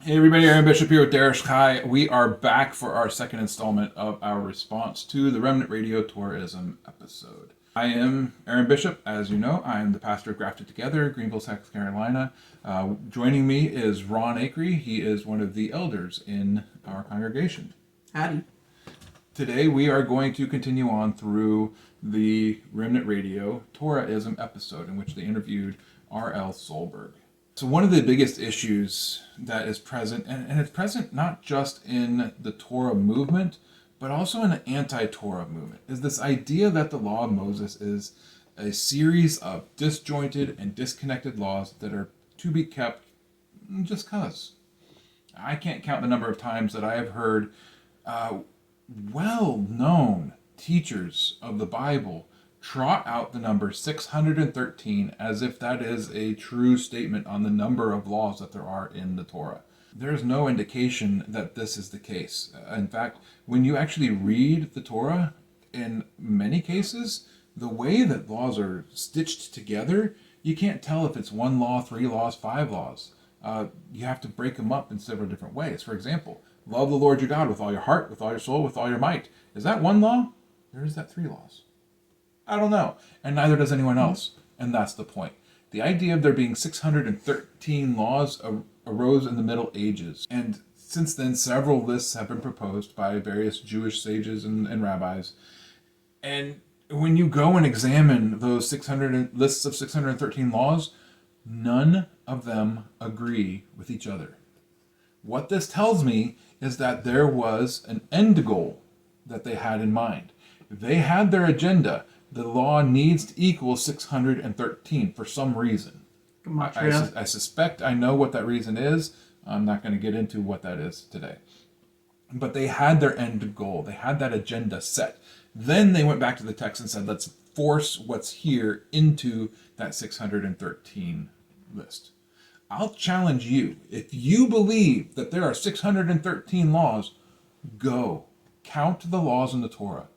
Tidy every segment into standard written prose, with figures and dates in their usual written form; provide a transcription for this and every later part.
Hey everybody, Aaron Bishop here with Darish Kai. We are back for our second installment of our response to the Remnant Radio Torahism episode. I am Aaron Bishop, as you know. I am the pastor of Grafted Together, Greenville, South Carolina. Joining me is Ron Akery. He is one of the elders in our congregation. Howdy. Today we are going to continue on through the Remnant Radio Torahism episode in which they interviewed RL Solberg. So one of the biggest issues that is present, and it's present not just in the Torah movement, but also in the anti-Torah movement, is this idea that the law of Moses is a series of disjointed and disconnected laws that are to be kept just because. I can't count the number of times that I have heard well-known teachers of the Bible trot out the number 613 as if that is a true statement on the number of laws that there are in the Torah. There is no indication that this is the case. In fact, when you actually read the Torah, in many cases, the way that laws are stitched together, you can't tell if it's one law, 3 laws, 5 laws. You have to break them up in several different ways. For example, love the Lord your God with all your heart, with all your soul, with all your might. Is that one law? Or is that 3 laws? I don't know. And neither does anyone else. And that's the point. The idea of there being 613 laws arose in the Middle Ages. And since then, several lists have been proposed by various Jewish sages and rabbis. And when you go and examine those lists of 613 laws, none of them agree with each other. What this tells me is that there was an end goal that they had in mind. They had their agenda. The law needs to equal 613 for some reason. I suspect I know what that reason is. I'm not going to get into what that is today. But they had their end goal. They had that agenda set. Then they went back to the text and said, let's force what's here into that 613 list. I'll challenge you. If you believe that there are 613 laws, go. Count the laws in the Torah.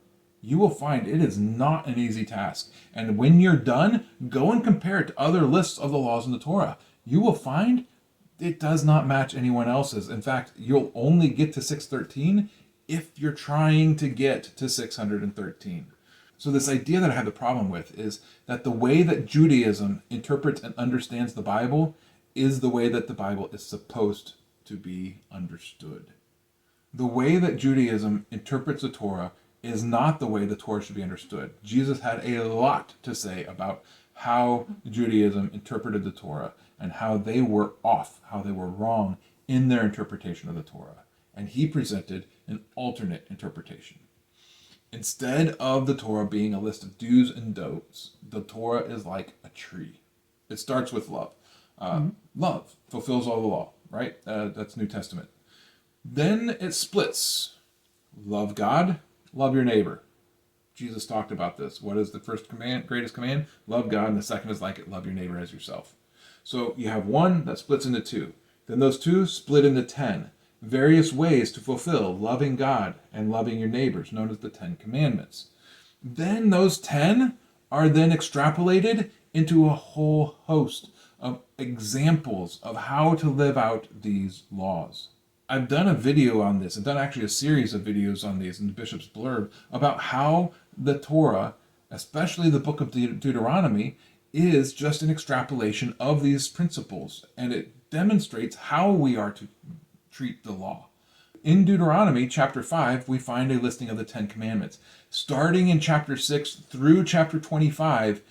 You will find it is not an easy task. And when you're done, go and compare it to other lists of the laws in the Torah. You will find it does not match anyone else's. In fact, you'll only get to 613 if you're trying to get to 613. So this idea that I have the problem with is that the way that Judaism interprets and understands the Bible is the way that the Bible is supposed to be understood. The way that Judaism interprets the Torah is not the way the Torah should be understood. Jesus had a lot to say about how Judaism interpreted the Torah and how they were off, how they were wrong in their interpretation of the Torah. And he presented an alternate interpretation. Instead of the Torah being a list of do's and don'ts, the Torah is like a tree. It starts with love. Love fulfills all the law, right? That's New Testament. Then it splits. Love God, love your neighbor. Jesus talked about this. What is the first command, greatest command? Love God, and the second is like it, love your neighbor as yourself. So you have one that splits into 2. Then those 2 split into 10. Various ways to fulfill loving God and loving your neighbors, known as the 10 Commandments. Then those 10 are then extrapolated into a whole host of examples of how to live out these laws. I've done a video on this. I've done actually a series of videos on these in the Bishop's Blurb about how the Torah, especially the book of Deuteronomy, is just an extrapolation of these principles. And it demonstrates how we are to treat the law. In Deuteronomy chapter 5, we find a listing of the 10 Commandments. Starting in chapter 6 through chapter 25,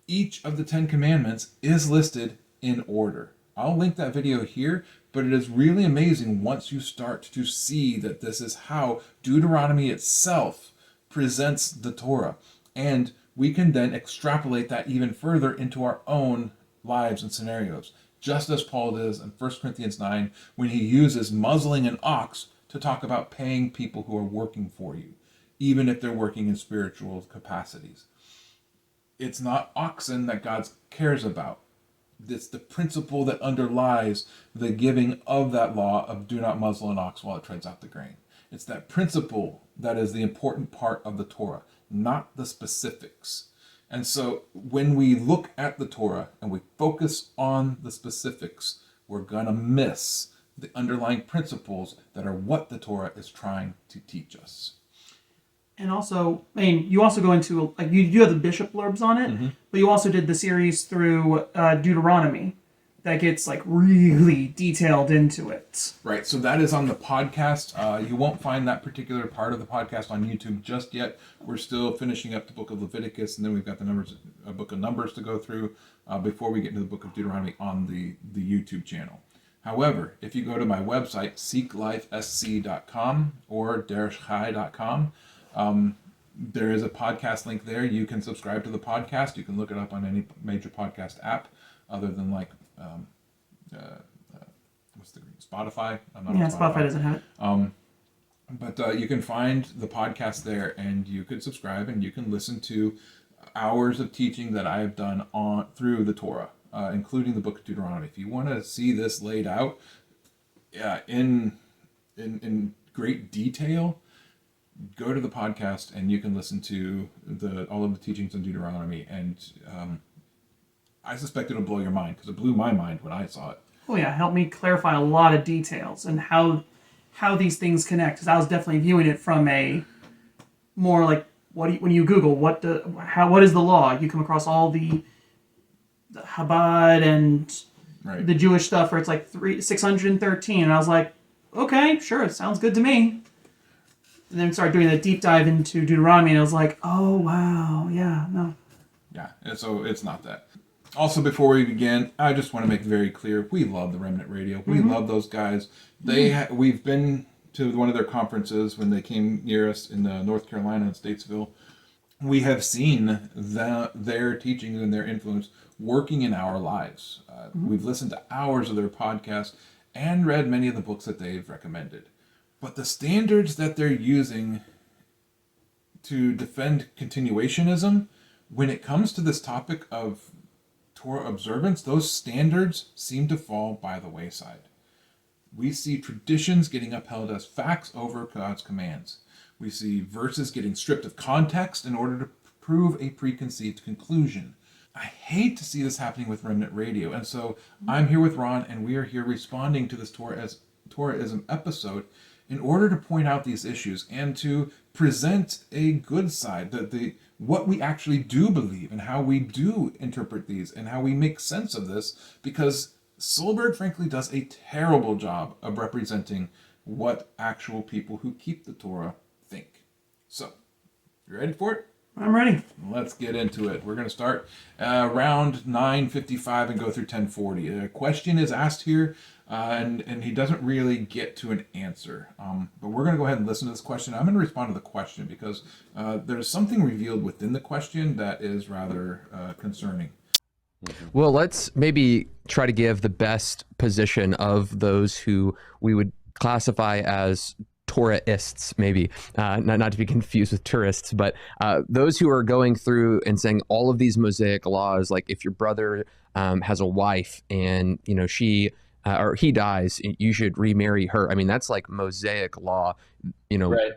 each of the 10 Commandments is listed in order. I'll link that video here, but it is really amazing once you start to see that this is how Deuteronomy itself presents the Torah. And we can then extrapolate that even further into our own lives and scenarios. Just as Paul does in 1 Corinthians 9, when he uses muzzling an ox to talk about paying people who are working for you, even if they're working in spiritual capacities. It's not oxen that God cares about. It's the principle that underlies the giving of that law of do not muzzle an ox while it treads out the grain. It's that principle that is the important part of the Torah, not the specifics. And so when we look at the Torah and we focus on the specifics, we're going to miss the underlying principles that are what the Torah is trying to teach us. And also, I mean, you also go into, like, you do have the bishop blurbs on it, but you also did the series through Deuteronomy that gets, like, really detailed into it. Right, so that is on the podcast. You won't find that particular part of the podcast on YouTube just yet. We're still finishing up the book of Leviticus, and then we've got a book of Numbers to go through before we get into the book of Deuteronomy on the YouTube channel. However, if you go to my website, seeklifesc.com or dereshchai.com, there is a podcast link there. You can subscribe to the podcast. You can look it up on any major podcast app other than like what's the Spotify? I'm not on Spotify doesn't have it. But you can find the podcast there, and you could subscribe, and you can listen to hours of teaching that I have done through the Torah, including the book of Deuteronomy. If you want to see this laid out in great detail, go to the podcast and you can listen to all of the teachings in Deuteronomy, and I suspect it'll blow your mind, because it blew my mind when I saw it. Oh yeah, helped me clarify a lot of details and how these things connect. Because I was definitely viewing it from a more like when you Google what is the law, you come across all the Chabad and the Jewish stuff where it's like 613, and I was like, okay, sure, it sounds good to me. And then started doing a deep dive into Deuteronomy, and I was like, oh, wow, yeah, no. Yeah, and so it's not that. Also, before we begin, I just want to make very clear, we love the Remnant Radio. We love those guys. We've been to one of their conferences when they came near us in North Carolina and Statesville. We have seen their teachings and their influence working in our lives. We've listened to hours of their podcasts and read many of the books that they've recommended. But the standards that they're using to defend continuationism, when it comes to this topic of Torah observance, those standards seem to fall by the wayside. We see traditions getting upheld as facts over God's commands. We see verses getting stripped of context in order to prove a preconceived conclusion. I hate to see this happening with Remnant Radio, and so I'm here with Ron, and we are here responding to this Torahism episode in order to point out these issues and to present a good side, what we actually do believe and how we do interpret these and how we make sense of this, because Solberg frankly does a terrible job of representing what actual people who keep the Torah think. So, you ready for it? I'm ready. Let's get into it. We're going to start around 9:55 and go through 10:40. A question is asked here, and he doesn't really get to an answer. But we're going to go ahead and listen to this question. I'm going to respond to the question because there's something revealed within the question that is rather concerning. Well, let's maybe try to give the best position of those who we would classify as Torahists, maybe, not to be confused with tourists, but those who are going through and saying all of these Mosaic laws, like if your brother has a wife and she or he dies, you should remarry her. I mean, that's like Mosaic law. Right.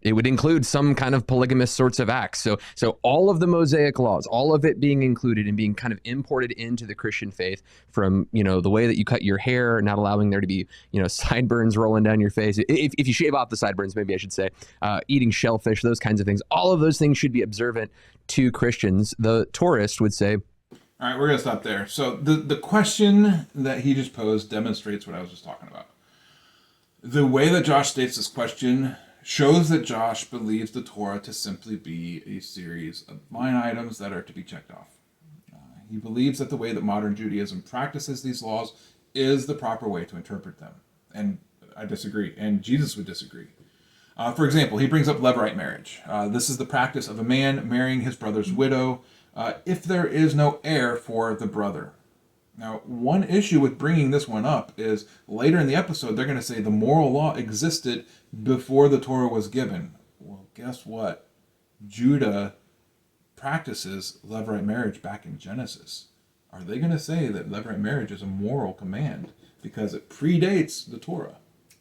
It would include some kind of polygamous sorts of acts. So all of the Mosaic laws, all of it being included and being kind of imported into the Christian faith, from the way that you cut your hair, not allowing there to be sideburns rolling down your face. If you shave off the sideburns, maybe I should say, eating shellfish, those kinds of things. All of those things should be observant to Christians. The Torahist would say. All right, we're going to stop there. So the question that he just posed demonstrates what I was just talking about. The way that Josh states this question shows that Josh believes the Torah to simply be a series of line items that are to be checked off. He believes that the way that modern Judaism practices these laws is the proper way to interpret them. And I disagree, and Jesus would disagree. For example, he brings up levirate marriage. This is the practice of a man marrying his brother's widow if there is no heir for the brother. Now, one issue with bringing this one up is later in the episode, they're going to say the moral law existed before the Torah was given. Well, guess what? Judah practices levirate marriage back in Genesis. Are they going to say that levirate marriage is a moral command because it predates the Torah?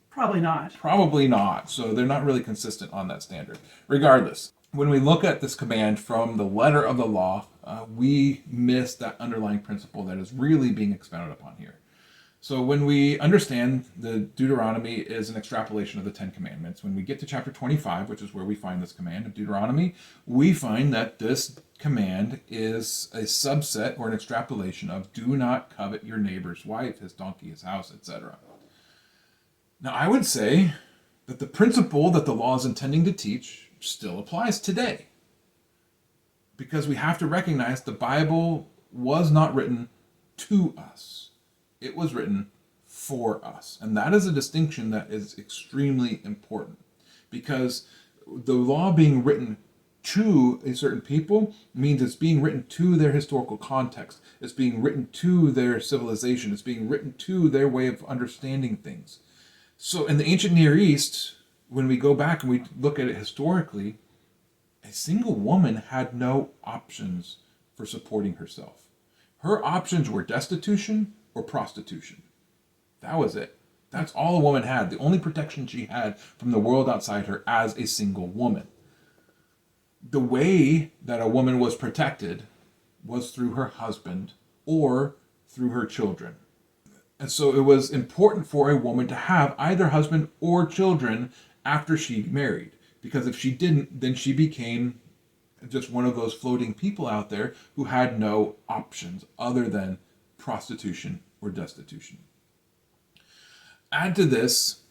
Probably not. Probably not. So they're not really consistent on that standard. Regardless, when we look at this command from the letter of the law, we miss that underlying principle that is really being expounded upon here. So when we understand the Deuteronomy is an extrapolation of the Ten Commandments, when we get to chapter 25, which is where we find this command of Deuteronomy, we find that this command is a subset or an extrapolation of do not covet your neighbor's wife, his donkey, his house, etc. Now, I would say that the principle that the law is intending to teach still applies today, because we have to recognize the Bible was not written to us. It was written for us. And that is a distinction that is extremely important, because the law being written to a certain people means it's being written to their historical context. It's being written to their civilization. It's being written to their way of understanding things. So in the ancient Near East, when we go back and we look at it historically, a single woman had no options for supporting herself. Her options were destitution or prostitution. That was it. That's all a woman had. The only protection she had from the world outside her as a single woman. The way that a woman was protected was through her husband or through her children. And so it was important for a woman to have either husband or children after she married. Because if she didn't, then she became just one of those floating people out there who had no options other than prostitution or destitution. Add to this,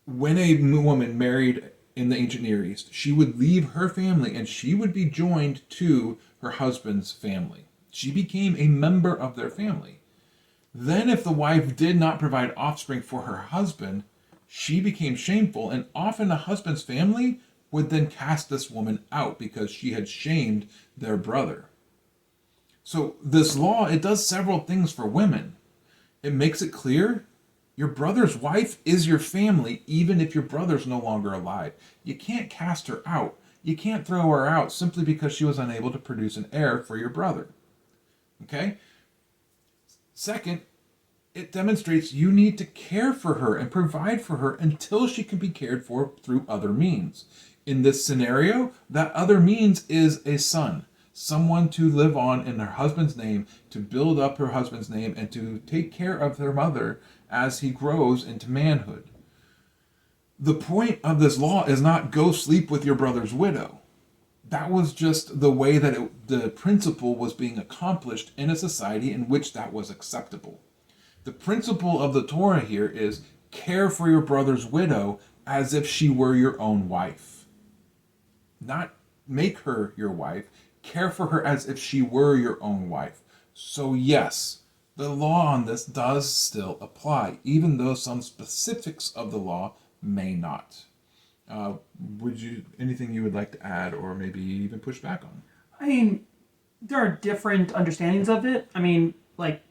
when a woman married in the ancient Near East, she would leave her family and she would be joined to her husband's family. She became a member of their family. Then if the wife did not provide offspring for her husband, she became shameful, and often the husband's family would then cast this woman out because she had shamed their brother. So this law, it does several things for women. It makes it clear your brother's wife is your family, even if your brother's no longer alive. You can't cast her out. You can't throw her out simply because she was unable to produce an heir for your brother. Okay? Second, it demonstrates you need to care for her and provide for her until she can be cared for through other means. In this scenario, that other means is a son. Someone to live on in her husband's name, to build up her husband's name, and to take care of their mother as he grows into manhood. The point of this law is not go sleep with your brother's widow. That was just the way that the principle was being accomplished in a society in which that was acceptable. The principle of the Torah here is care for your brother's widow as if she were your own wife. Not make her your wife, care for her as if she were your own wife. So yes, the law on this does still apply, even though some specifics of the law may not. Anything you would like to add or maybe even push back on? I mean, there are different understandings of it. I mean, like,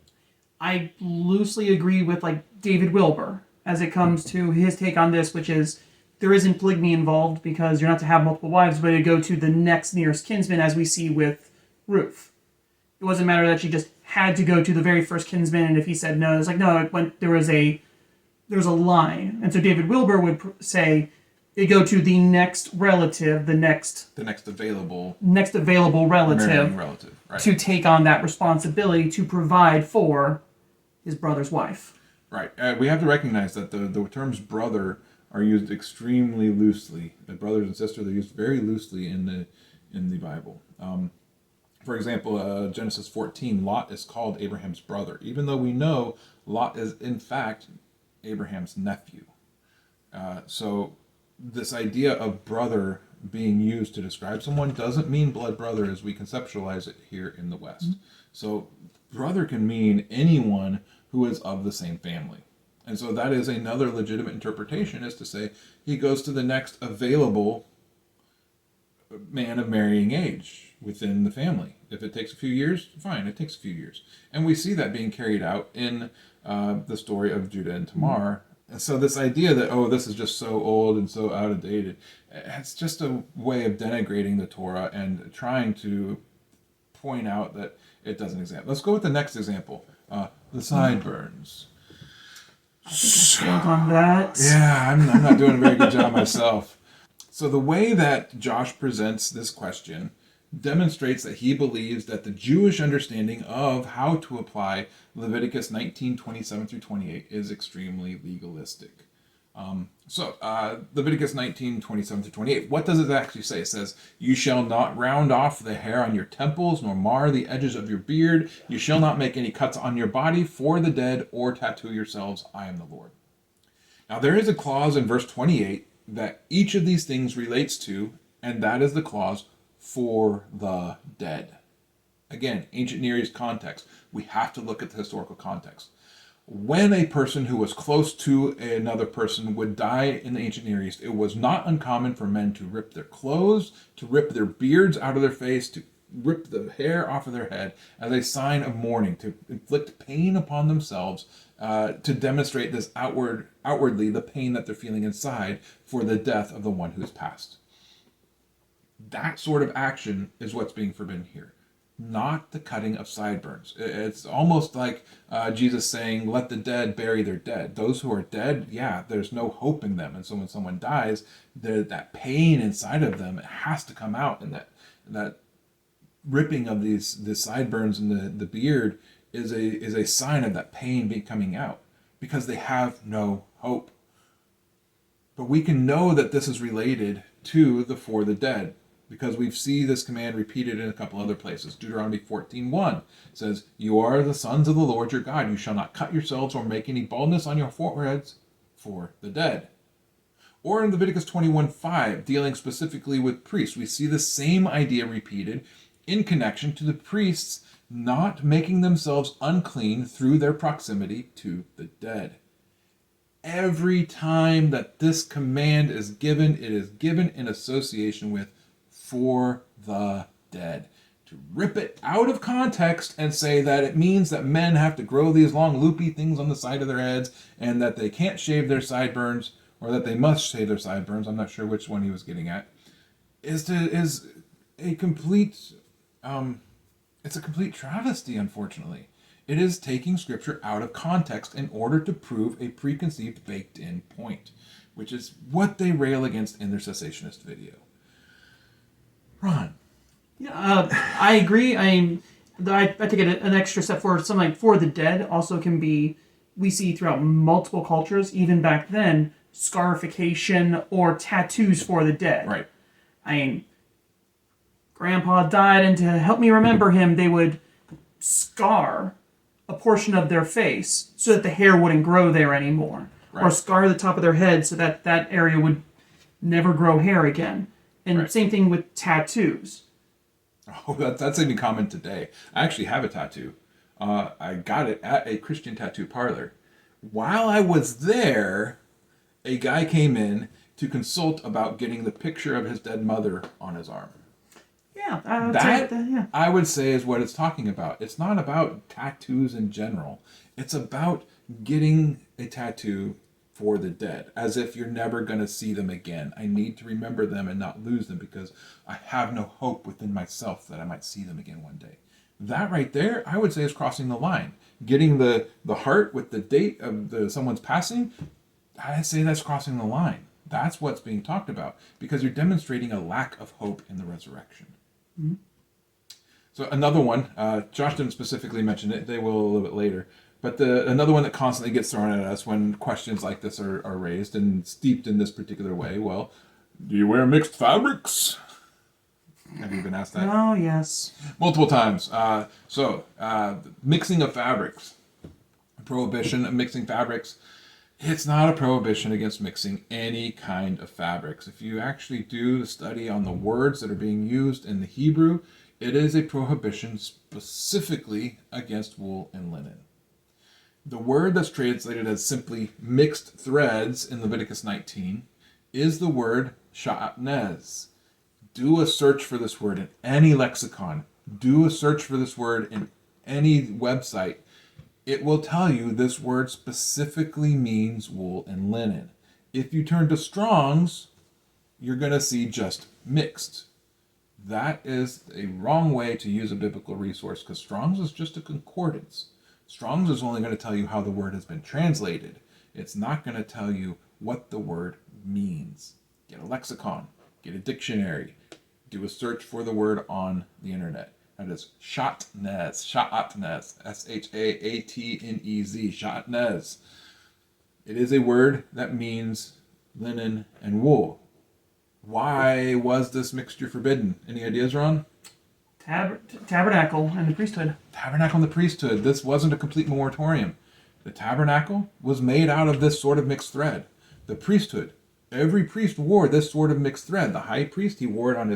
I loosely agree with, like, David Wilbur as it comes to his take on this, which is there isn't polygamy involved because you're not to have multiple wives, but to go to the next nearest kinsman, as we see with Ruth. It wasn't a matter that she just had to go to the very first kinsman, and if he said no, it's like, no, there was a line. And so David Wilbur would say, you go to the next relative, the next available relative right, to take on that responsibility to provide for his brother's wife. Right. We have to recognize that the terms brother are used extremely loosely. The brothers and sisters, they're used very loosely in the Bible. For example, Genesis 14, Lot is called Abraham's brother, even though we know Lot is in fact Abraham's nephew. So this idea of brother being used to describe someone doesn't mean blood brother as we conceptualize it here in the West. Mm-hmm. So brother can mean anyone who is of the same family. And so that is another legitimate interpretation, is to say he goes to the next available man of marrying age within the family. If it takes a few years, fine, it takes a few years. And we see that being carried out in the story of Judah and Tamar. And so this idea that, this is just so old and so out of date, it's just a way of denigrating the Torah and trying to point out that it doesn't exist. Let's go with the next example, the sideburns. I think I failed on that. Yeah, I'm not doing a very good job myself. So the way that Josh presents this question demonstrates that he believes that the Jewish understanding of how to apply Leviticus 19:27 through 28 is extremely legalistic. Leviticus 19:27 through 28, what does it actually say? It says, "You shall not round off the hair on your temples, nor mar the edges of your beard. You shall not make any cuts on your body for the dead, or tattoo yourselves. I am the Lord." Now, there is a clause in verse 28 that each of these things relates to, and that is the clause "for the dead." Again, ancient Near East context. We have to look at the historical context. When a person who was close to another person would die in the ancient Near East, it was not uncommon for men to rip their clothes, to rip their beards out of their face, to rip the hair off of their head as a sign of mourning, to inflict pain upon themselves, to demonstrate this outwardly the pain that they're feeling inside for the death of the one who has passed. That sort of action is what's being forbidden here, not the cutting of sideburns. It's almost like Jesus saying, "Let the dead bury their dead." Those who are dead, yeah, there's no hope in them. And so when someone dies, that pain inside of them, it has to come out. And that ripping of the sideburns and the beard is a sign of that pain coming out, because they have no hope. But we can know that this is related to the "for the dead," because we see this command repeated in a couple other places. Deuteronomy 14:1 says, "You are the sons of the Lord your God. You shall not cut yourselves or make any baldness on your foreheads for the dead." Or in Leviticus 21:5, dealing specifically with priests, we see the same idea repeated in connection to the priests not making themselves unclean through their proximity to the dead. Every time that this command is given, it is given in association with "for the dead." To rip it out of context and say that it means that men have to grow these long loopy things on the side of their heads and that they can't shave their sideburns, or that they must shave their sideburns, I'm not sure which one he was getting at, is a complete it's a complete travesty, unfortunately. It is taking scripture out of context in order to prove a preconceived, baked-in point, which is what they rail against in their cessationist video. Ron. Yeah, I agree. I take it an extra step forward. Something like "for the dead" also can be, we see throughout multiple cultures, even back then, scarification or tattoos for the dead. Right. I mean, Grandpa died, and to help me remember him, they would scar a portion of their face so that the hair wouldn't grow there anymore. Right. Or scar the top of their head so that that area would never grow hair again. And right. Same thing with tattoos. Oh, that's even common today. I actually have a tattoo. I got it at a Christian tattoo parlor. While I was there, a guy came in to consult about getting the picture of his dead mother on his arm. Yeah, I would say is what it's talking about. It's not about tattoos in general. It's about getting a tattoo for the dead, as if you're never going to see them again. I need to remember them and not lose them because I have no hope within myself that I might see them again one day. That right there, I would say, is crossing the line. Getting the heart with the date of someone's passing, I'd say that's crossing the line. That's what's being talked about, because you're demonstrating a lack of hope in the resurrection. Mm-hmm. So another one, Josh didn't specifically mention it, they will a little bit later, but another one that constantly gets thrown at us when questions like this are raised and steeped in this particular way, well, do you wear mixed fabrics? Have you been asked that? Oh, yes. Multiple times. Mixing of fabrics. Prohibition of mixing fabrics. It's not a prohibition against mixing any kind of fabrics. If you actually do the study on the words that are being used in the Hebrew, it is a prohibition specifically against wool and linen. The word that's translated as simply mixed threads in Leviticus 19 is the word sha'atnez. Do a search for this word in any lexicon. Do a search for this word in any website. It will tell you this word specifically means wool and linen. If you turn to Strong's, you're going to see just mixed. That is a wrong way to use a biblical resource, because Strong's is just a concordance. Strong's is only going to tell you how the word has been translated. It's not going to tell you what the word means. Get a lexicon. Get a dictionary. Do a search for the word on the internet. That is shatnez, Shatnez, shatnez. It is a word that means linen and wool. Why was this mixture forbidden? Any ideas, Ron? Tabernacle and the priesthood. Tabernacle and the priesthood. This wasn't a complete moratorium. The tabernacle was made out of this sort of mixed thread. The priesthood, every priest wore this sort of mixed thread. The high priest, he wore it on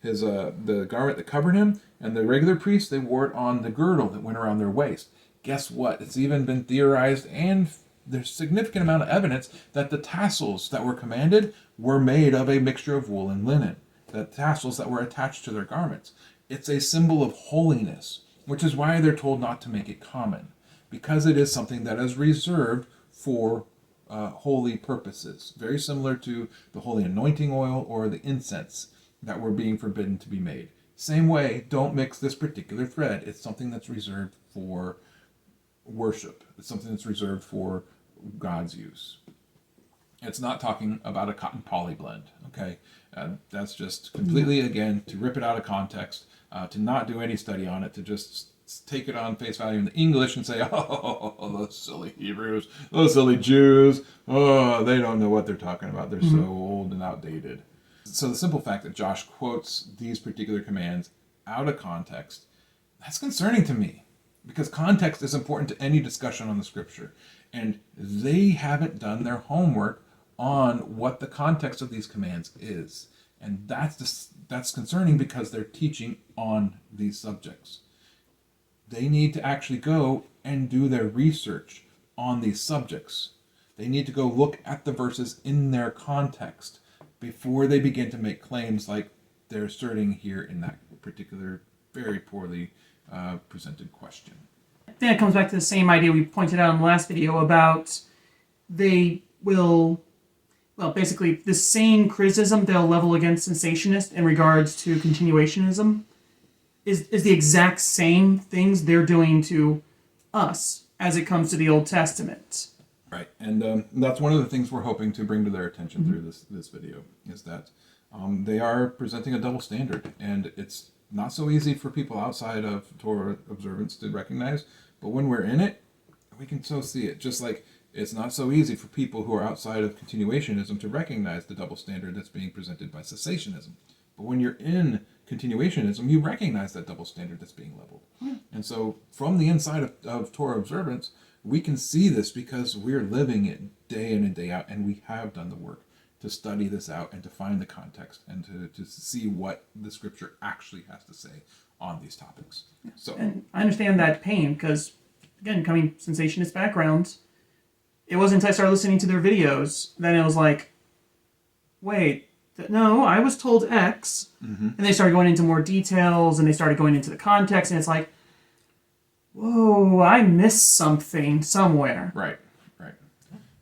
the garment that covered him, and the regular priests, they wore it on the girdle that went around their waist. Guess what? It's even been theorized, and there's significant amount of evidence that the tassels that were commanded were made of a mixture of wool and linen. The tassels that were attached to their garments. It's a symbol of holiness, which is why they're told not to make it common, because it is something that is reserved for holy purposes. Very similar to the holy anointing oil or the incense that were being forbidden to be made. Same way, don't mix this particular thread. It's something that's reserved for worship. It's something that's reserved for God's use. It's not talking about a cotton poly blend, okay? That's just completely, again, to rip it out of context, to not do any study on it, to just take it on face value in the English and say, oh, those silly Hebrews, those silly Jews, oh, they don't know what they're talking about. They're so old and outdated. So the simple fact that Josh quotes these particular commands out of context, that's concerning to me, because context is important to any discussion on the scripture. And they haven't done their homework on what the context of these commands is. And that's concerning, because they're teaching on these subjects. They need to actually go and do their research on these subjects. They need to go look at the verses in their context before they begin to make claims like they're asserting here in that particular very poorly presented question. I think it comes back to the same idea we pointed out in the last video about they will, well, basically the same criticism they'll level against cessationist in regards to continuationism is the exact same things they're doing to us as it comes to the Old Testament. Right, and that's one of the things we're hoping to bring to their attention through this video, is that they are presenting a double standard, and it's not so easy for people outside of Torah observance to recognize, but when we're in it, we can so see it. Just like it's not so easy for people who are outside of continuationism to recognize the double standard that's being presented by cessationism. But when you're in continuationism, you recognize that double standard that's being leveled. And so from the inside of Torah observance, we can see this because we're living it day in and day out, and we have done the work to study this out and to find the context and to see what the scripture actually has to say on these topics. So, and I understand that pain because, again, coming cessationist backgrounds, it wasn't until I started listening to their videos that it was like, wait, no, I was told X. And they started going into more details, and they started going into the context, and it's like, whoa, I missed something somewhere. Right.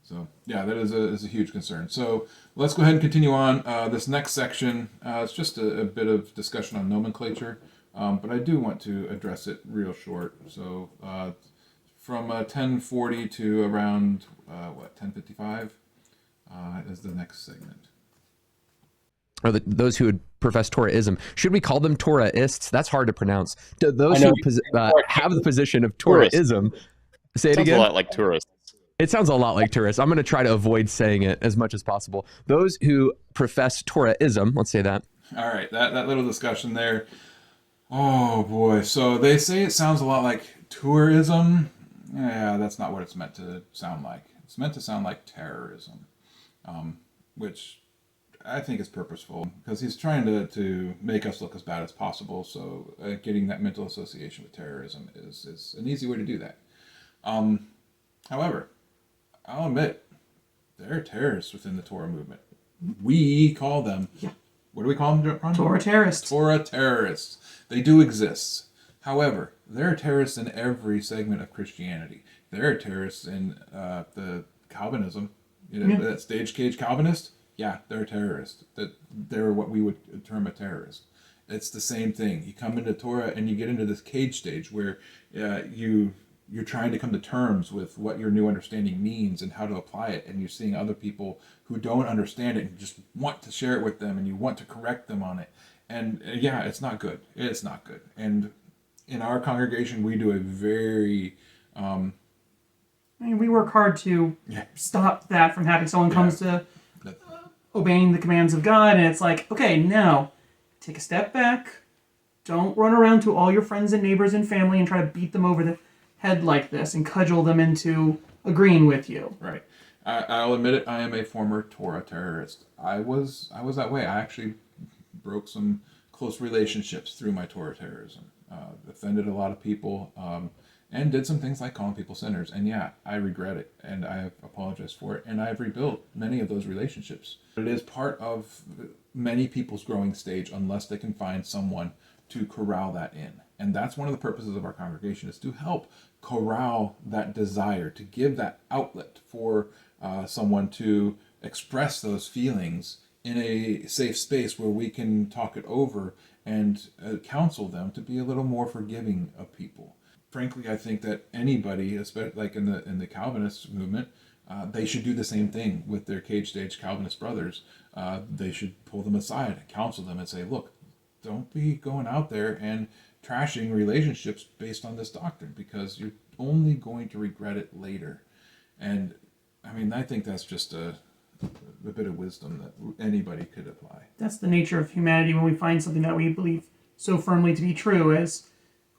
So, yeah, that is a huge concern. So let's go ahead and continue on. This next section, it's just a bit of discussion on nomenclature, but I do want to address it real short. So from 1040 to around, 1055 is the next segment. Or those who would profess Torahism. Should we call them Torahists? That's hard to pronounce. Those who have the position of Torahism. Say it again. Sounds a lot like tourists. It sounds a lot like tourists. I'm going to try to avoid saying it as much as possible. Those who profess Torahism, let's say that. All right, that little discussion there. Oh boy, so they say it sounds a lot like tourism. Yeah, that's not what it's meant to sound like. It's meant to sound like terrorism, which I think is purposeful, because he's trying to make us look as bad as possible. So getting that mental association with terrorism is an easy way to do that. However, I'll admit, there are terrorists within the Torah movement. We call them, what do we call them, Ron? Torah terrorists. Torah terrorists. They do exist. However, there are terrorists in every segment of Christianity. There are terrorists in the Calvinism. That stage cage Calvinist. Yeah, they're terrorists. They're what we would term a terrorist. It's the same thing. You come into Torah and you get into this cage stage where you're trying to come to terms with what your new understanding means and how to apply it, and you're seeing other people who don't understand it and just want to share it with them, and you want to correct them on it. And yeah, it's not good. It's not good. And in our congregation, we do a very I mean, we work hard to stop that from happening. Someone comes to obeying the commands of God, and it's like, okay, now take a step back. Don't run around to all your friends and neighbors and family and try to beat them over the head like this and cudgel them into agreeing with you. right. I'll admit it. I am a former Torah terrorist. I was that way. I actually broke some close relationships through my Torah terrorism. Offended a lot of people, and did some things like calling people sinners. And yeah, I regret it, and I have apologized for it, and I've rebuilt many of those relationships. It is part of many people's growing stage unless they can find someone to corral that in. And that's one of the purposes of our congregation, is to help corral that desire, to give that outlet for someone to express those feelings in a safe space where we can talk it over and counsel them to be a little more forgiving of people. Frankly, I think that anybody, especially like in the Calvinist movement, they should do the same thing with their cage-stage Calvinist brothers. They should pull them aside and counsel them and say, look, don't be going out there and trashing relationships based on this doctrine, because you're only going to regret it later. And I mean, I think that's just a bit of wisdom that anybody could apply. That's the nature of humanity when we find something that we believe so firmly to be true, as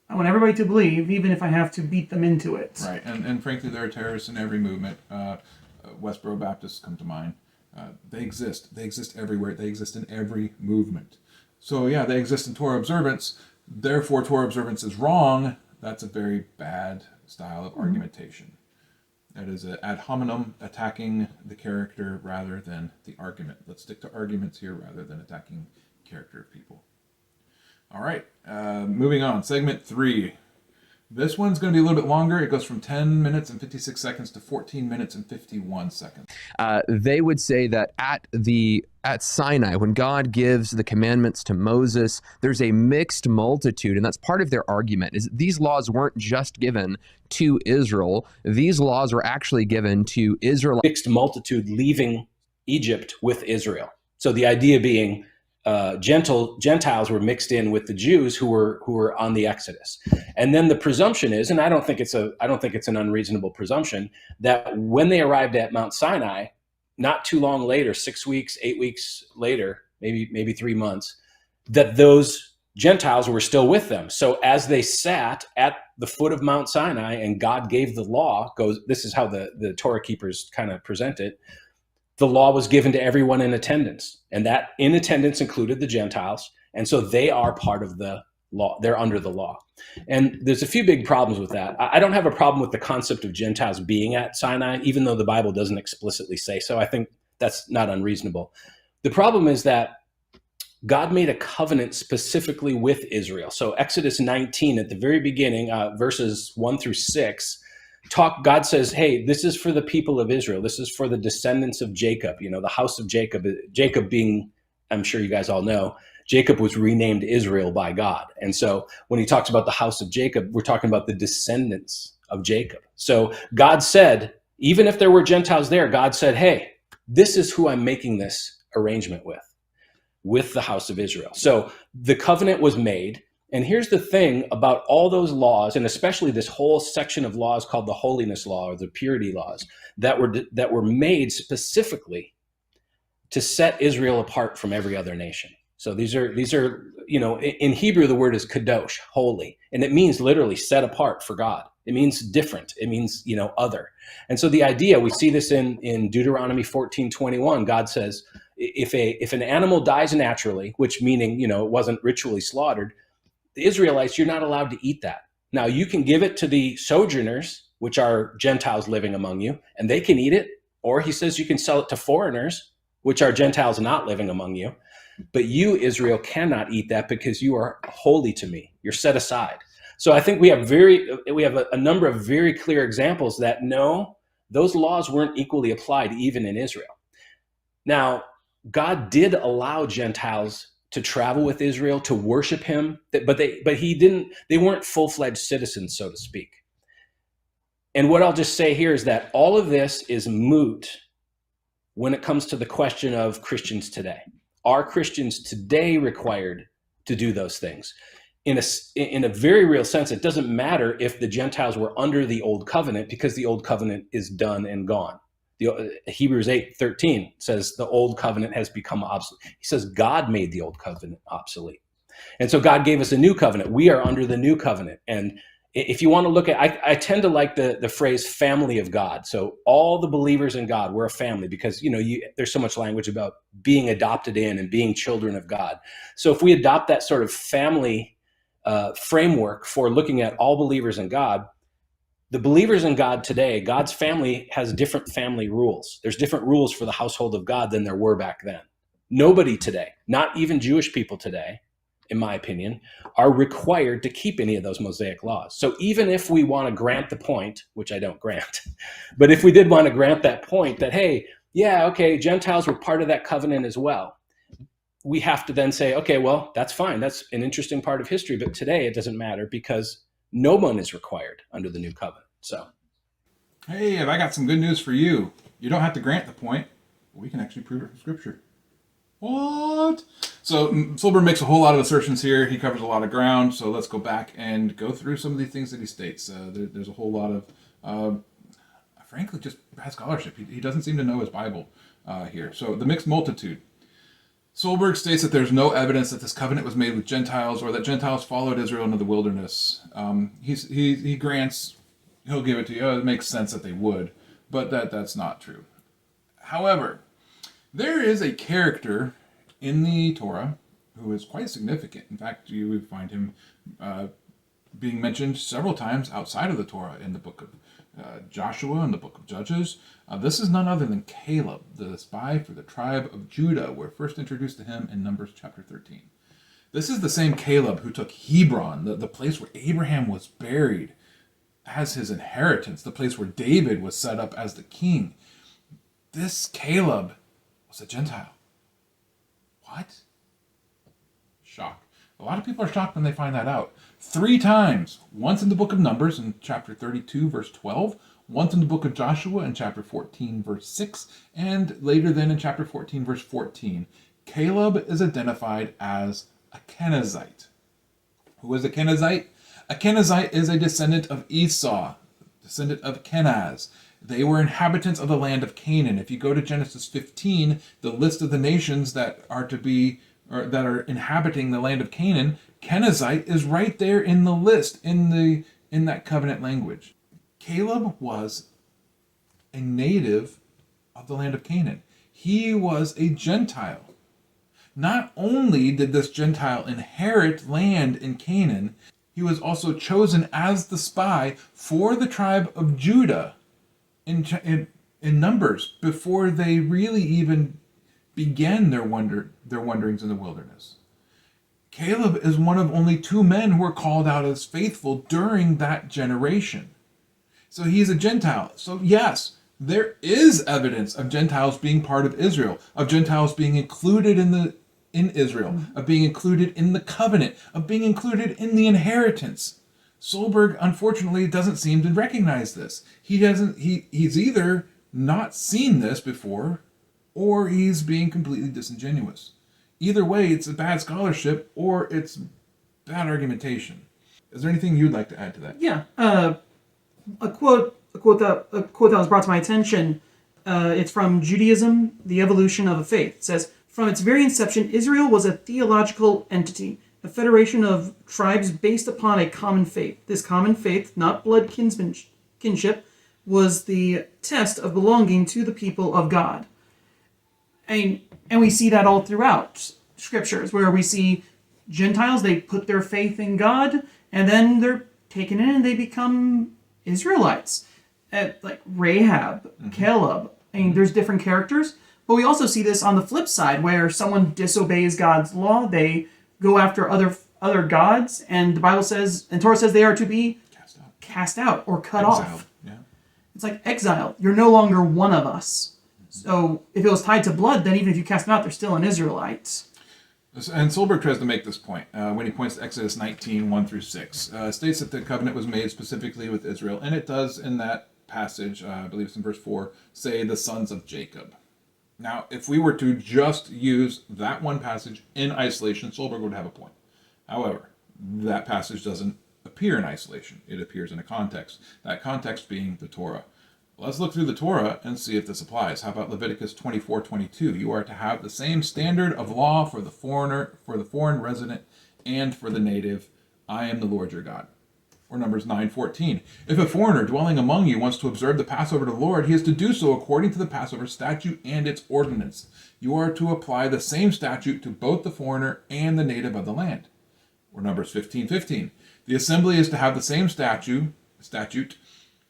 I want everybody to believe, even if I have to beat them into it. Right, and frankly, there are terrorists in every movement. Westboro Baptists come to mind. They exist. They exist everywhere. They exist in every movement. So yeah, they exist in Torah observance. Therefore, Torah observance is wrong. That's a very bad style of argumentation. That is an ad hominem, attacking the character rather than the argument. Let's stick to arguments here rather than attacking the character of people. All right, moving on. Segment 3. This one's going to be a little bit longer. It goes from 10 minutes and 56 seconds to 14 minutes and 51 seconds. They would say that at Sinai, when God gives the commandments to Moses, there's a mixed multitude, and that's part of their argument, is that these laws weren't just given to Israel. These laws were actually given to Israel. Mixed multitude leaving Egypt with Israel. So the idea being Gentiles were mixed in with the Jews who were on the Exodus. And then the presumption is, and I don't think it's an unreasonable presumption, that when they arrived at Mount Sinai, not too long later, 6 weeks, 8 weeks later, maybe 3 months, that those Gentiles were still with them. So as they sat at the foot of Mount Sinai and God gave the law, this is how the Torah keepers kind of present it. The law was given to everyone in attendance, and that in attendance included the Gentiles. And so they are part of the law. They're under the law. And there's a few big problems with that. I don't have a problem with the concept of Gentiles being at Sinai, even though the Bible doesn't explicitly say so. I think that's not unreasonable. The problem is that God made a covenant specifically with Israel. So Exodus 19, at the very beginning, verses 1 through 6, God says, hey, this is for the people of Israel. This is for the descendants of Jacob, the house of Jacob. Jacob being, I'm sure you guys all know, Jacob was renamed Israel by God. And so when he talks about the house of Jacob, we're talking about the descendants of Jacob. So God said, even if there were Gentiles there, God said, hey, this is who I'm making this arrangement with the house of Israel. So the covenant was made. And here's the thing about all those laws, and especially this whole section of laws called the holiness law or the purity laws that were made specifically to set Israel apart from every other nation. So these are in Hebrew, the word is kadosh, holy, and it means literally set apart for God. It means different. It means, other. And so the idea, we see this in Deuteronomy 14:21. God says, if an animal dies naturally, which meaning, it wasn't ritually slaughtered, the Israelites, you're not allowed to eat that. Now, you can give it to the sojourners, which are Gentiles living among you, and they can eat it. Or he says you can sell it to foreigners, which are Gentiles not living among you. But you, Israel, cannot eat that because you are holy to me. You're set aside. So I think we have a number of very clear examples that no, those laws weren't equally applied even in Israel. Now, God did allow Gentiles to travel with Israel, to worship him, but they weren't full-fledged citizens, so to speak. And what I'll just say here is that all of this is moot when it comes to the question of Christians today. Are Christians today required to do those things. In a very real sense, it doesn't matter if the Gentiles were under the old covenant, because the old covenant is done and gone. Hebrews 8:13 says the old covenant has become obsolete. He says God made the old covenant obsolete. And so God gave us a new covenant. We are under the new covenant. And if you want to look at, I tend to like the phrase family of God. So all the believers in God, we're a family, because, there's so much language about being adopted in and being children of God. So if we adopt that sort of family framework for looking at all believers in God, the believers in God today, God's family has different family rules. There's different rules for the household of God than there were back then. Nobody today, not even Jewish people today, in my opinion, are required to keep any of those Mosaic laws. So even if we want to grant the point, which I don't grant, but if we did want to grant that point that, hey, yeah, okay, Gentiles were part of that covenant as well, we have to then say, okay, well, that's fine. That's an interesting part of history, but today it doesn't matter because no one is required under the new covenant. So, hey, have I got some good news for you. You don't have to grant the point. We can actually prove it from Scripture. What? So Solberg makes a whole lot of assertions here. He covers a lot of ground. So let's go back and go through some of the things that he states. There's a whole lot of, frankly, just bad scholarship. He doesn't seem to know his Bible here. So the mixed multitude. Solberg states that there's no evidence that this covenant was made with Gentiles or that Gentiles followed Israel into the wilderness. He grants, he'll give it to you. It makes sense that they would, but that's not true. However, there is a character in the Torah who is quite significant. In fact, you would find him being mentioned several times outside of the Torah in the book of Joshua and the book of Judges. This is none other than Caleb, the spy for the tribe of Judah. We're first introduced to him in Numbers chapter 13. This is the same Caleb who took Hebron, the place where Abraham was buried, as his inheritance, the place where David was set up as the king. This Caleb was a Gentile. What? Shock. A lot of people are shocked when they find that out. 3 times. Once in the book of Numbers in chapter 32, verse 12. Once in the book of Joshua in chapter 14, verse 6. And later then in chapter 14, verse 14. Caleb is identified as a Kenizzite. Who is a Kenizzite? A Kenizzite is a descendant of Esau, descendant of Kenaz. They were inhabitants of the land of Canaan. If you go to Genesis 15, the list of the nations that are to be, or that are inhabiting the land of Canaan, Kenizzite is right there in the list, in that covenant language. Caleb was a native of the land of Canaan. He was a Gentile. Not only did this Gentile inherit land in Canaan, he was also chosen as the spy for the tribe of Judah in Numbers before they really even began their wanderings in the wilderness. Caleb is one of only 2 men who were called out as faithful during that generation. So he's a Gentile. So yes, there is evidence of Gentiles being part of Israel, of Gentiles being included in Israel, of being included in the covenant, of being included in the inheritance. Solberg, unfortunately, doesn't seem to recognize this. He's either not seen this before, or he's being completely disingenuous. Either way, it's a bad scholarship, or it's bad argumentation. Is there anything you'd like to add to that? Yeah. A quote that was brought to my attention. It's from Judaism, The Evolution of a Faith. It says, from its very inception, Israel was a theological entity, a federation of tribes based upon a common faith. This common faith, not blood kinship, was the test of belonging to the people of God. And we see that all throughout scriptures, where we see Gentiles, they put their faith in God, and then they're taken in and they become Israelites. Like Rahab, Caleb. I mean, there's different characters. But we also see this on the flip side, where someone disobeys God's law, they go after other gods, and the Bible says, and Torah says they are to be cast out or cut off. Yeah. It's like exile. You're no longer one of us. So if it was tied to blood, then even if you cast them out, they're still an Israelite. And Solberg tries to make this point when he points to Exodus 19, 1 through 6. States that the covenant was made specifically with Israel, and it does in that passage, I believe it's in verse 4, say the sons of Jacob. Now, if we were to just use that one passage in isolation, Solberg would have a point. However, that passage doesn't appear in isolation. It appears in a context. That context being the Torah. Let's look through the Torah and see if this applies. How about Leviticus 24:22? You are to have the same standard of law for the foreigner, for the foreign resident, and for the native. I am the Lord your God. Or Numbers 9:14. If a foreigner dwelling among you wants to observe the Passover to the Lord, he is to do so according to the Passover statute and its ordinance. You are to apply the same statute to both the foreigner and the native of the land. Or Numbers 15:15. The assembly is to have the same statute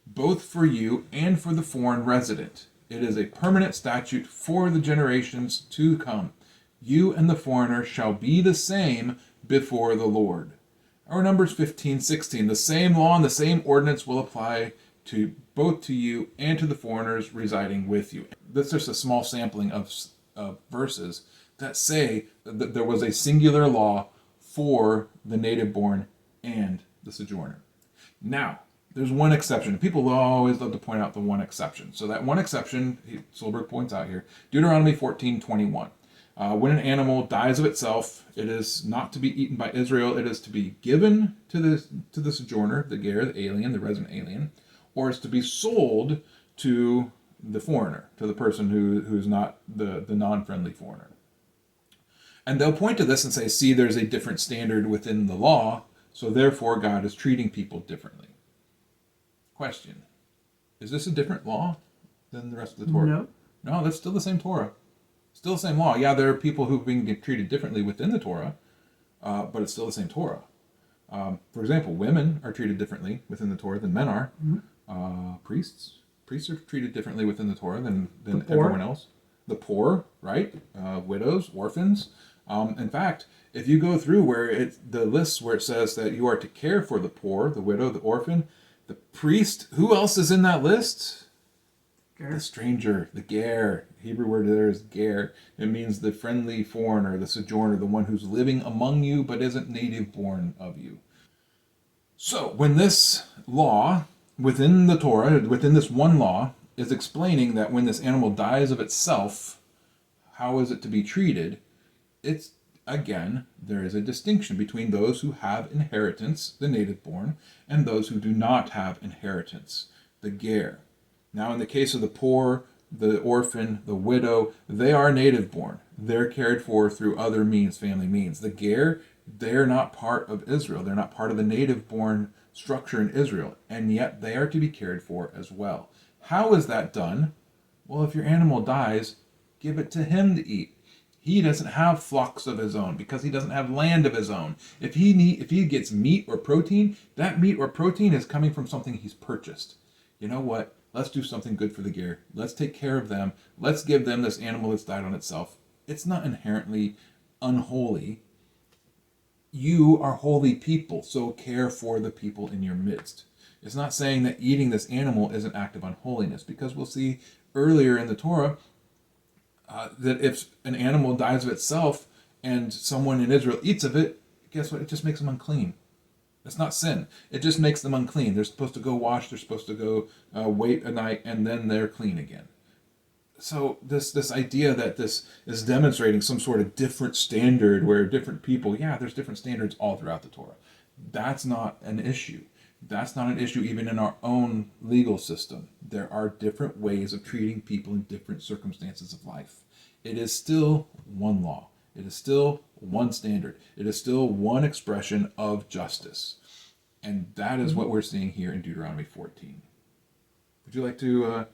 both for you and for the foreign resident. It is a permanent statute for the generations to come. You and the foreigner shall be the same before the Lord. Or Numbers 15:16. The same law and the same ordinance will apply to both to you and to the foreigners residing with you. That's just a small sampling of verses that say that there was a singular law for the native born and the sojourner. Now, there's one exception. People always love to point out the one exception. So that one exception, Solberg points out here, Deuteronomy 14:21. When an animal dies of itself, it is not to be eaten by Israel. It is to be given to the sojourner, the ger, the alien, the resident alien, or it's to be sold to the foreigner, to the person who's not the non-friendly foreigner. And they'll point to this and say, see, there's a different standard within the law, so therefore God is treating people differently. Question: is this a different law than the rest of the Torah? No, that's still the same Torah. Still the same law. Yeah, there are people who've been treated differently within the Torah, but it's still the same Torah. For example, women are treated differently within the Torah than men are. Priests are treated differently within the Torah than everyone else. The poor, right? Widows, orphans. In fact, if you go through the lists where it says that you are to care for the poor, the widow, the orphan, the priest, who else is in that list? Ger. The stranger, the ger. Hebrew word there is ger. It means the friendly foreigner, the sojourner, the one who's living among you but isn't native born of you. So when this law within the Torah, within this one law, is explaining that when this animal dies of itself, how is it to be treated? It's, again, there is a distinction between those who have inheritance, the native born, and those who do not have inheritance, the ger. Now, in the case of the poor, the orphan, the widow, they are native born. They're cared for through other means, family means. The ger, they're not part of Israel. They're not part of the native born structure in Israel, and yet they are to be cared for as well. How is that done? Well, if your animal dies, give it to him to eat. He doesn't have flocks of his own because he doesn't have land of his own. If he gets meat or protein, that meat or protein is coming from something he's purchased. You know what? Let's do something good for the ger. Let's take care of them. Let's give them this animal that's died on itself. It's not inherently unholy. You are holy people, so care for the people in your midst. It's not saying that eating this animal is an act of unholiness, because we'll see earlier in the Torah that if an animal dies of itself and someone in Israel eats of it, guess what? It just makes them unclean. It's not sin. It just makes them unclean. They're supposed to go wash. They're supposed to go wait a night, and then they're clean again. So this idea that this is demonstrating some sort of different standard where different people, there's different standards all throughout the Torah. That's not an issue. That's not an issue even in our own legal system. There are different ways of treating people in different circumstances of life. It is still one law. It is still one standard. It is still one expression of justice. And that is what we're seeing here in Deuteronomy 14. Would you like to...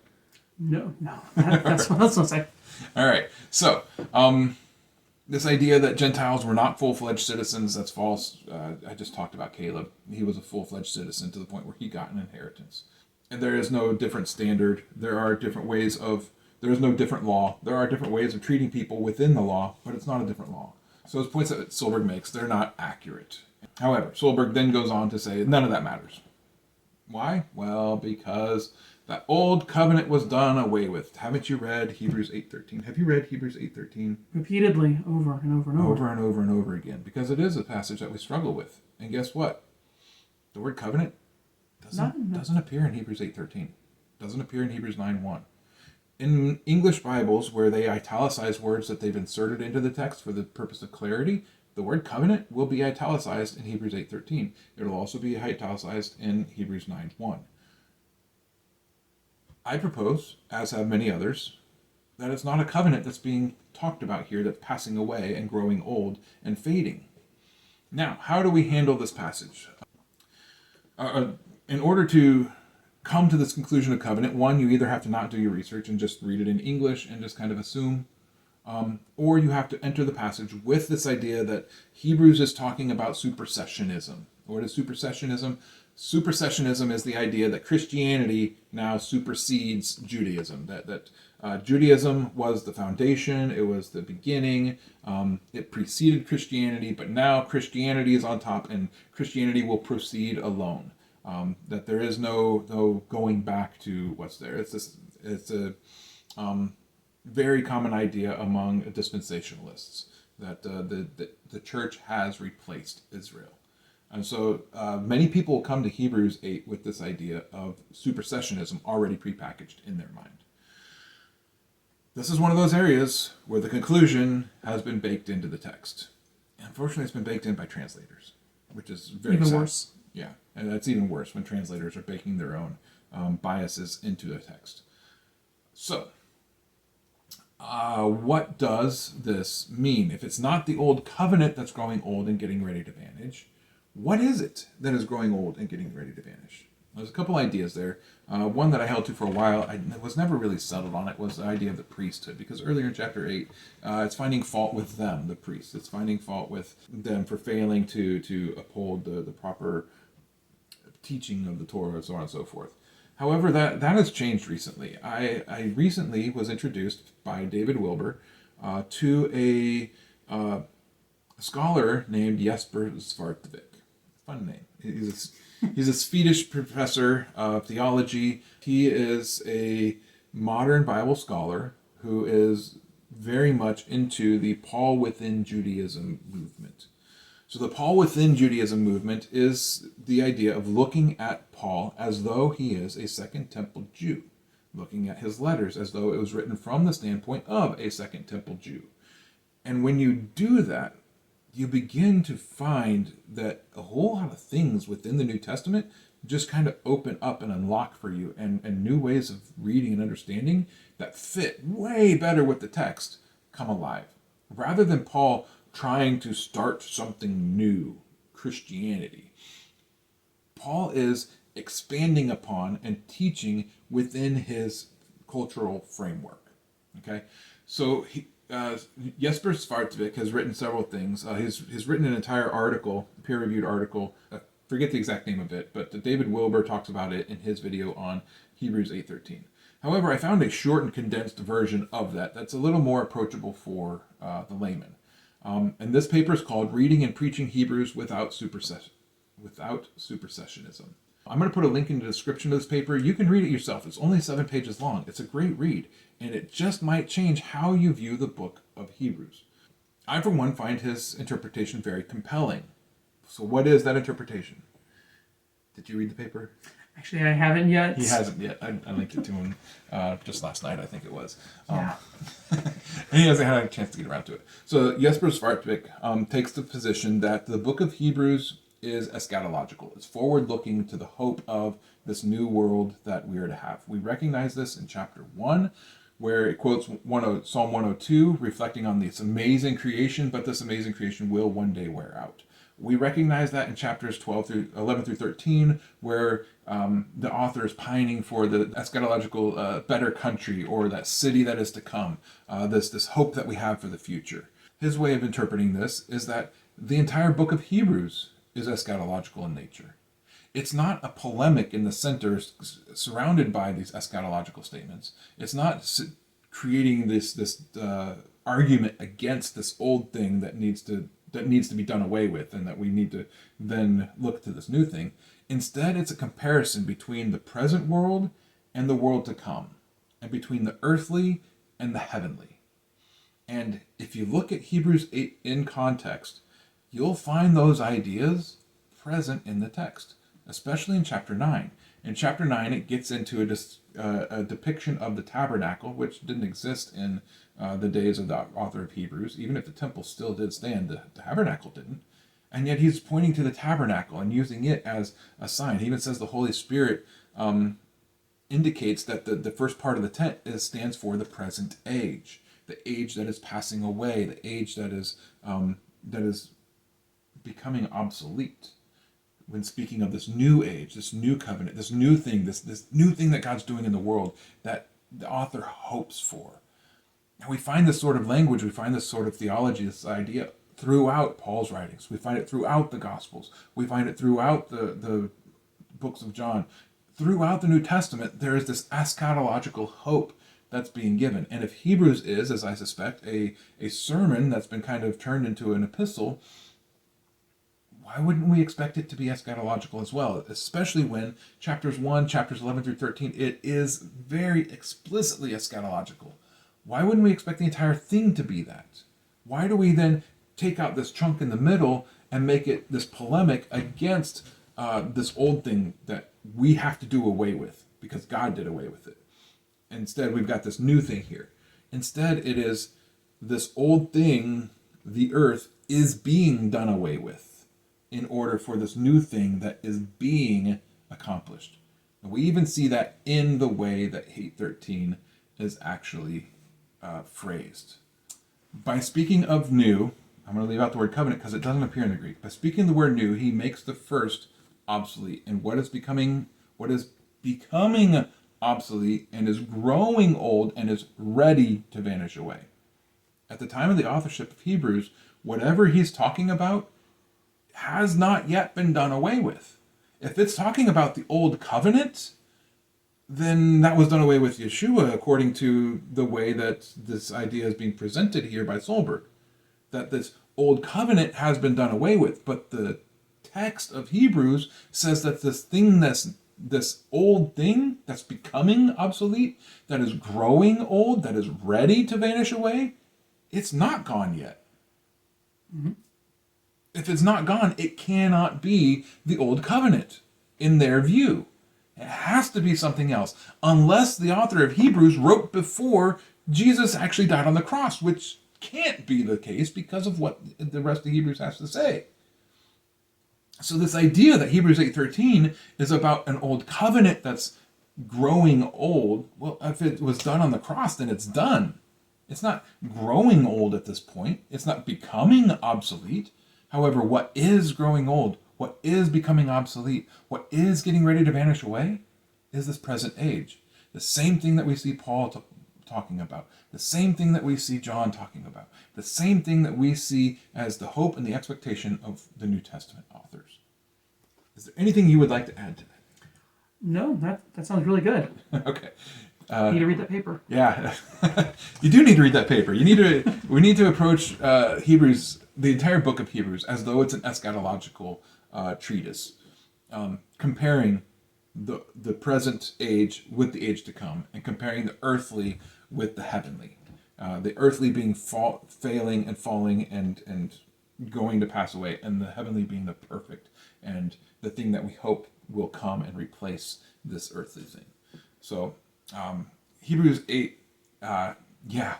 No. That's what I was going to say. All right. So, this idea that Gentiles were not full-fledged citizens, that's false. I just talked about Caleb. He was a full-fledged citizen to the point where he got an inheritance. And there is no different standard. There are different ways there is no different law. There are different ways of treating people within the law, but it's not a different law. So those points that Solberg makes, they're not accurate. However, Solberg then goes on to say none of that matters. Why? Well, because that old covenant was done away with. Haven't you read Hebrews 8:13? Have you read Hebrews 8:13? Repeatedly, over and over and over. Over and over and over again. Because it is a passage that we struggle with. And guess what? The word covenant doesn't appear in Hebrews 8:13. Doesn't appear in Hebrews 9:1. In English Bibles, where they italicize words that they've inserted into the text for the purpose of clarity, The word covenant will be italicized in Hebrews 8:13. It'll also be italicized in Hebrews 9:1. I propose, as have many others, that it's not a covenant that's being talked about here that's passing away and growing old and fading. Now, how do we handle this passage? In order to come to this conclusion of covenant, one, you either have to not do your research and just read it in English and just kind of assume, or you have to enter the passage with this idea that Hebrews is talking about supersessionism. What is supersessionism? Supersessionism is the idea that Christianity now supersedes Judaism, that Judaism was the foundation, it was the beginning, it preceded Christianity, but now Christianity is on top and Christianity will proceed alone. That there is no going back to what's there. It's a very common idea among dispensationalists that the church has replaced Israel. And so many people come to Hebrews 8 with this idea of supersessionism already prepackaged in their mind. This is one of those areas where the conclusion has been baked into the text. Unfortunately, it's been baked in by translators, which is very Even sad. worse. Yeah, and that's even worse when translators are baking their own biases into the text. So, what does this mean? If it's not the old covenant that's growing old and getting ready to vanish, what is it that is growing old and getting ready to vanish? There's a couple ideas there. One that I held to for a while, I was never really settled on it, was the idea of the priesthood. Because earlier in chapter 8, it's finding fault with them, the priests. It's finding fault with them for failing to uphold the proper teaching of the Torah, and so on and so forth. However, that has changed recently. I recently was introduced by David Wilbur to a scholar named Jesper Svartvik. Fun name. He's a Swedish professor of theology. He is a modern Bible scholar who is very much into the Paul within Judaism movement. So the Paul within Judaism movement is the idea of looking at Paul as though he is a Second Temple Jew, looking at his letters as though it was written from the standpoint of a Second Temple Jew. And when you do that, you begin to find that a whole lot of things within the New Testament just kind of open up and unlock for you, and new ways of reading and understanding that fit way better with the text come alive. Rather than Paul trying to start something new, Christianity, Paul is expanding upon and teaching within his cultural framework. Okay, so Jesper Svartvik has written several things. He's written an entire article, peer-reviewed article. I forget the exact name of it, but David Wilbur talks about it in his video on Hebrews 8:13. However, I found a short and condensed version of that that's a little more approachable for the layman. And this paper is called "Reading and Preaching Hebrews Without Supersessionism." I'm going to put a link in the description of this paper. You can read it yourself. It's only 7 pages long. It's a great read, and it just might change how you view the book of Hebrews. I, for one, find his interpretation very compelling. So what is that interpretation? Did you read the paper? Actually, I haven't yet. He hasn't yet. I linked it to him just last night, I think it was. Yeah. And he hasn't had a chance to get around to it. So Jesper Svartvik takes the position that the book of Hebrews is eschatological. It's forward-looking to the hope of this new world that we are to have. We recognize this in chapter 1, where it quotes Psalm 102, reflecting on this amazing creation, but this amazing creation will one day wear out. We recognize that in chapters 11 through 13, where the author is pining for the eschatological better country, or that city that is to come, this hope that we have for the future. His way of interpreting this is that the entire book of Hebrews is eschatological in nature. It's not a polemic in the center surrounded by these eschatological statements. It's not creating this argument against this old thing that needs to be done away with, and that we need to then look to this new thing. Instead, it's a comparison between the present world and the world to come, and between the earthly and the heavenly. And if you look at Hebrews 8 in context, you'll find those ideas present in the text, especially in chapter 9. In chapter 9, it gets into a depiction of the tabernacle, which didn't exist in the days of the author of Hebrews. Even if the temple still did stand, the tabernacle didn't. And yet he's pointing to the tabernacle and using it as a sign. He even says the Holy Spirit indicates that the first part of the tent stands for the present age, the age that is passing away, the age that is becoming obsolete. When speaking of this new age, this new covenant, this new thing, this new thing that God's doing in the world that the author hopes for. And we find this sort of language, we find this sort of theology, this idea throughout Paul's writings. We find it throughout the Gospels. We find it throughout the books of John. Throughout the New Testament, there is this eschatological hope that's being given. And if Hebrews is, as I suspect, a sermon that's been kind of turned into an epistle, why wouldn't we expect it to be eschatological as well? Especially when chapters 1, chapters 11 through 13, it is very explicitly eschatological. Why wouldn't we expect the entire thing to be that? Why do we then take out this chunk in the middle and make it this polemic against this old thing that we have to do away with because God did away with it? Instead, we've got this new thing here. Instead, it is this old thing, the earth, is being done away with in order for this new thing that is being accomplished. And we even see that in the way that 8:13 is actually phrased. By speaking of new, I'm going to leave out the word covenant because it doesn't appear in the Greek. By speaking the word new, he makes the first obsolete. And what is becoming obsolete and is growing old and is ready to vanish away. At the time of the authorship of Hebrews, whatever he's talking about has not yet been done away with. If it's talking about the old covenant, then that was done away with Yeshua, according to the way that this idea is being presented here by Solberg. That this old covenant has been done away with, but the text of Hebrews says that this old thing that's becoming obsolete, that is growing old, that is ready to vanish away, it's not gone yet. Mm-hmm. If it's not gone, it cannot be the old covenant in their view. It has to be something else, unless the author of Hebrews wrote before Jesus actually died on the cross, which can't be the case because of what the rest of Hebrews has to say. So this idea that Hebrews 8:13 is about an old covenant that's growing old, well, if it was done on the cross, then it's done. It's not growing old at this point. It's not becoming obsolete. However, what is growing old, what is becoming obsolete, what is getting ready to vanish away, is this present age. The same thing that we see Paul talking about, the same thing that we see John talking about, the same thing that we see as the hope and the expectation of the New Testament authors. Is there anything you would like to add to that? No, that sounds really good. Okay. You need to read that paper. Yeah, you do need to read that paper. We need to approach Hebrews, the entire book of Hebrews, as though it's an eschatological treatise, comparing the present age with the age to come, and comparing the earthly with the heavenly. The earthly being failing and falling and going to pass away, and the heavenly being the perfect and the thing that we hope will come and replace this earthly thing. So Hebrews 8,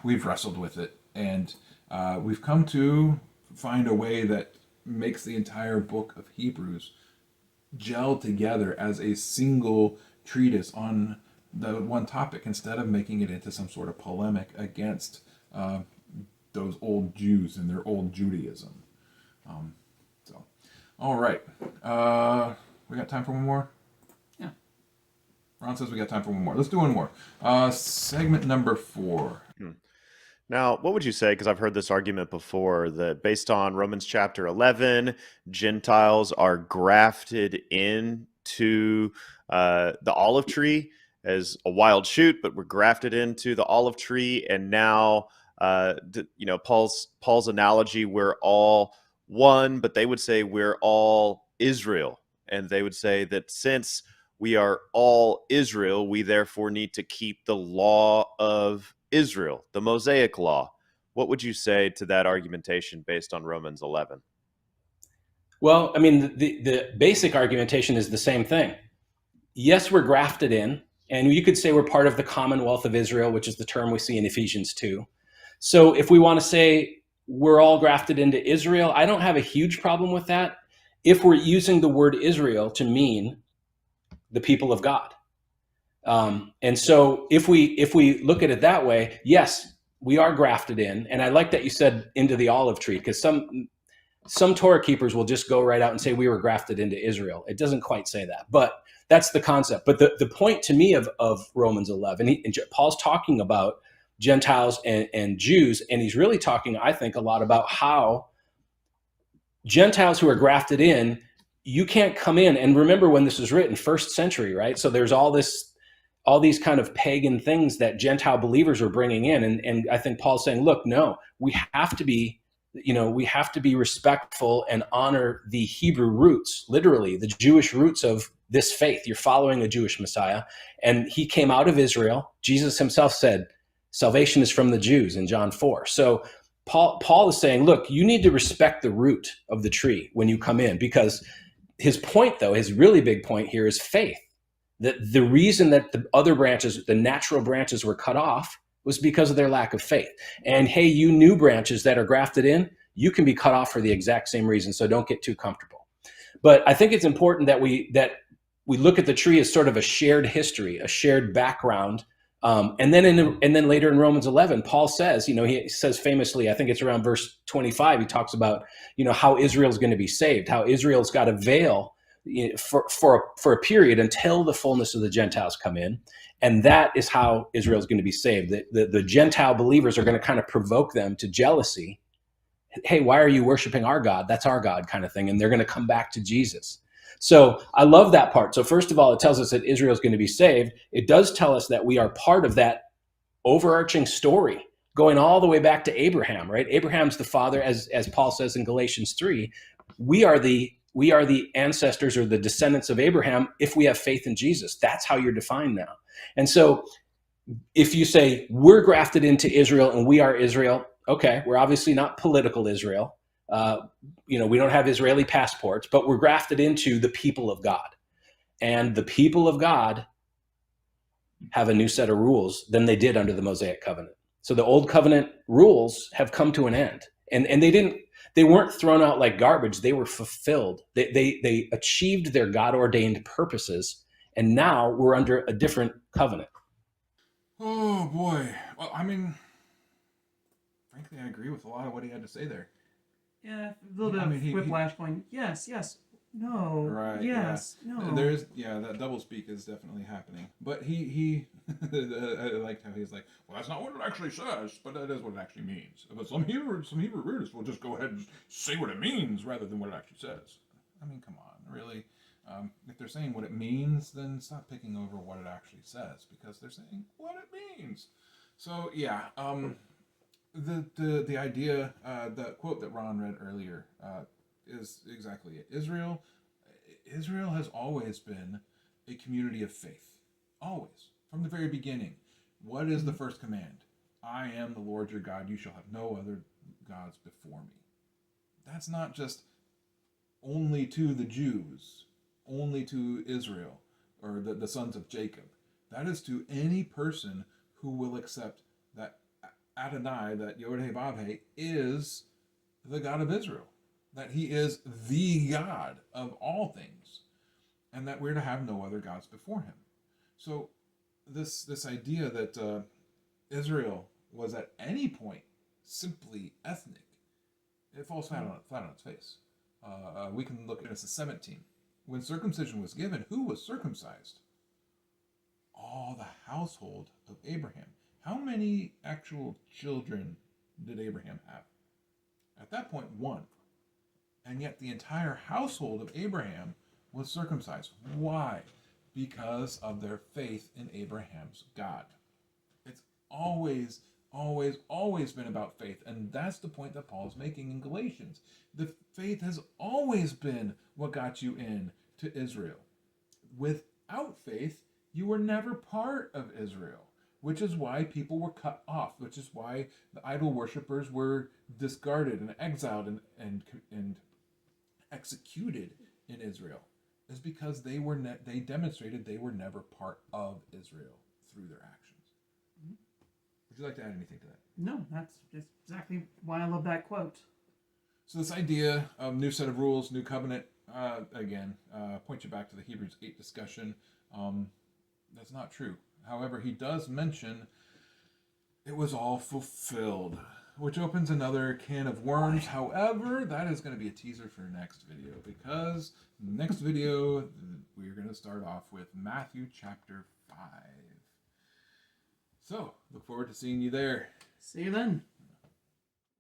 we've wrestled with it, and we've come to find a way that makes the entire book of Hebrews gel together as a single treatise on the one topic, instead of making it into some sort of polemic against those old Jews and their old Judaism. All right. We got time for one more? Yeah. Ron says we got time for one more. Let's do one more. Segment number 4. Now, what would you say, because I've heard this argument before, that based on Romans chapter 11, Gentiles are grafted into the olive tree as a wild shoot, but we're grafted into the olive tree, and now, Paul's analogy, we're all one, but they would say we're all Israel, and they would say that since we are all Israel, we therefore need to keep the law of Israel, the Mosaic law. What would you say to that argumentation based on Romans 11? Well, I mean, the basic argumentation is the same thing. Yes, we're grafted in, and you could say we're part of the Commonwealth of Israel, which is the term we see in Ephesians 2. So if we want to say we're all grafted into Israel, I don't have a huge problem with that if we're using the word Israel to mean the people of God. And so if we look at it that way, yes, we are grafted in. And I like that you said into the olive tree, because some Torah keepers will just go right out and say we were grafted into Israel. It doesn't quite say that, but that's the concept. But the point to me of Romans 11, and Paul's talking about Gentiles and Jews, and he's really talking, I think, a lot about how Gentiles who are grafted in, you can't come in. And remember when this was written, 1st century, right? So there's all these kind of pagan things that Gentile believers are bringing in. And I think Paul's saying, look, no, we have to be respectful and honor the Hebrew roots, literally the Jewish roots of this faith. You're following a Jewish Messiah. And he came out of Israel. Jesus himself said, salvation is from the Jews in John 4. So Paul is saying, look, you need to respect the root of the tree when you come in, because his point, though, his really big point here is faith. That the reason that the other branches, the natural branches, were cut off was because of their lack of faith. And hey, you new branches that are grafted in, you can be cut off for the exact same reason. So don't get too comfortable. But I think it's important that we look at the tree as sort of a shared history, a shared background. And then later in Romans 11, Paul says, he says famously, I think it's around verse 25, he talks about, how Israel's going to be saved, how Israel's got a veil for a period until the fullness of the Gentiles come in. And that is how Israel's going to be saved. The Gentile believers are going to kind of provoke them to jealousy. Hey, why are you worshiping our God? That's our God, kind of thing. And they're going to come back to Jesus. So I love that part. So first of all, it tells us that Israel is going to be saved. It does tell us that we are part of that overarching story going all the way back to Abraham, right? Abraham's the father, as Paul says in Galatians 3. We are the ancestors or the descendants of Abraham if we have faith in Jesus. That's how you're defined now. And so if you say we're grafted into Israel and we are Israel, okay, we're obviously not political Israel. We don't have Israeli passports, but we're grafted into the people of God. And the people of God have a new set of rules than they did under the Mosaic covenant. So the old covenant rules have come to an end. And they weren't thrown out like garbage. They were fulfilled. They achieved their God-ordained purposes. And now we're under a different covenant. Oh, boy. Well, I mean, frankly, I agree with a lot of what he had to say there. Yeah, a little bit of whiplash going, yes, no, right, yes, yeah. no. There's, that double speak is definitely happening. But he I liked how he's like, well, that's not what it actually says, but that is what it actually means. But some Hebrew readers will just go ahead and say what it means rather than what it actually says. I mean, come on, really? If they're saying what it means, then stop picking over what it actually says, because they're saying what it means. So, yeah, the idea, the quote that Ron read earlier, is exactly it. Israel has always been a community of faith. Always. From the very beginning. What is the first command? I am the Lord your God. You shall have no other gods before me. That's not just only to the Jews, only to Israel, or the sons of Jacob. That is to any person who will accept that Adonai, that Yod-Heh-Vav-Heh, is the God of Israel. That he is the God of all things. And that we're to have no other gods before him. So this idea that Israel was at any point simply ethnic, it falls flat on its face. We can look at Genesis 17. When circumcision was given, who was circumcised? All the household of Abraham. How many actual children did Abraham have? At that point, one. And yet the entire household of Abraham was circumcised. Why? Because of their faith in Abraham's God. It's always been about faith. And that's the point that Paul is making in Galatians. The faith has always been what got you in to Israel. Without faith, you were never part of Israel, which is why people were cut off, which is why the idol worshippers were discarded and exiled and executed in Israel. Is because they demonstrated they were never part of Israel through their actions. Would you like to add anything to that? No, that's exactly why I love that quote. So this idea of new set of rules, new covenant, point you back to the Hebrews 8 discussion. That's not true. However, he does mention it was all fulfilled, which opens another can of worms. However, that is going to be a teaser for next video, because next video we're going to start off with Matthew chapter 5. So, look forward to seeing you there. See you then.